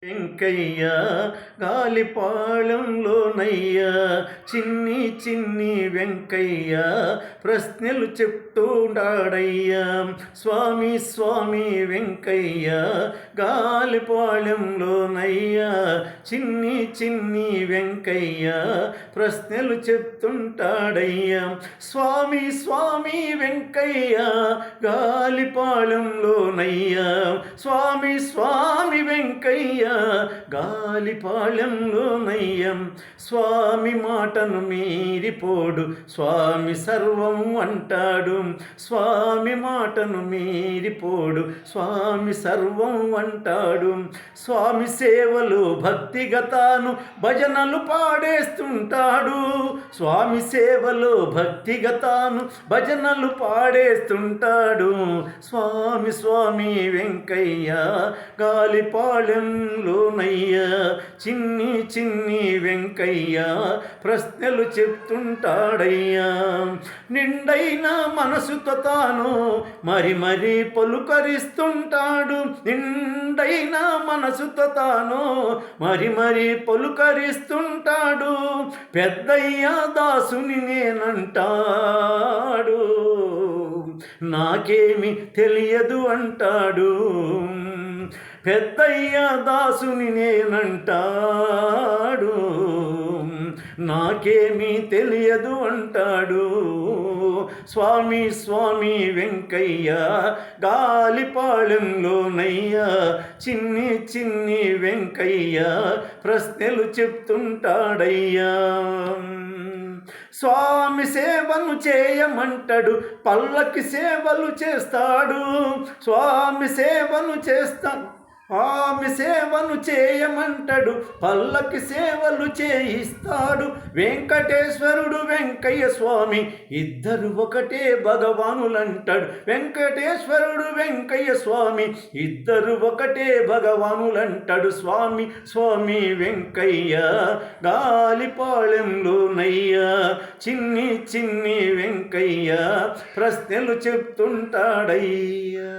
వెంకయ్య గాలిపాళెంలోనయ్య చిన్ని చిన్ని వెంకయ్య ప్రశ్నలు చెప్తుండాడయ్యా. స్వామి స్వామి వెంకయ్య గాలిపాళెంలోనయ్య చిన్ని చిన్ని వెంకయ్య ప్రశ్నలు చెప్తుంటాడయ్యా. స్వామి స్వామి వెంకయ్య గాలిపాళెంలోనయ్య స్వామి స్వామి వెంకయ్య గాలిపాళెంలోనయ్యం. స్వామి మాటను మీరిపోడు స్వామి సర్వం అంటాడు. స్వామి మాటను మీరిపోడు స్వామి సర్వం అంటాడు. స్వామి సేవలు భక్తిగా తాను భజనలు పాడేస్తుంటాడు. స్వామి సేవలు భక్తిగా తాను భజనలు పాడేస్తుంటాడు. స్వామి స్వామి వెంకయ్య గాలిపాళెంలోనయ్యా చిన్ని చిన్ని వెంకయ్య ప్రశ్నలు చెప్తుంటాడయ్యా. నిండైన మనసుతో తాను మరి మరి పలుకరిస్తుంటాడు. నిండైన మనసుతో తాను మరి మరి పలుకరిస్తుంటాడు. పెద్దయ్య దాసుని నేనంటాడు. నాకేమి తెలియదు అంటాడు. పెద్దయ్య దాసుని నేనంటాడు. నాకేమీ తెలియదు అంటాడు. స్వామి స్వామి వెంకయ్య గాలిపాళెంలోనయ్యా చిన్ని చిన్ని వెంకయ్య ప్రశ్నలు చెప్తుంటాడయ్యా. స్వామి సేవను చేయమంటాడు, పల్లకి సేవలు చేస్తాడు. స్వామి సేవను చేస్తాడు, స్వామి సేవను చేయమంటాడు, పల్లకి సేవలు చేయిస్తాడు. వెంకటేశ్వరుడు వెంకయ్య స్వామి ఇద్దరు ఒకటే భగవానులంటాడు. వెంకటేశ్వరుడు వెంకయ్య స్వామి ఇద్దరు ఒకటే భగవానులంటాడు. స్వామి స్వామి వెంకయ్య గాలిపాళెంలోనయ్యా చిన్ని చిన్ని వెంకయ్య ప్రశ్నలు చెప్తుంటాడయ్యా.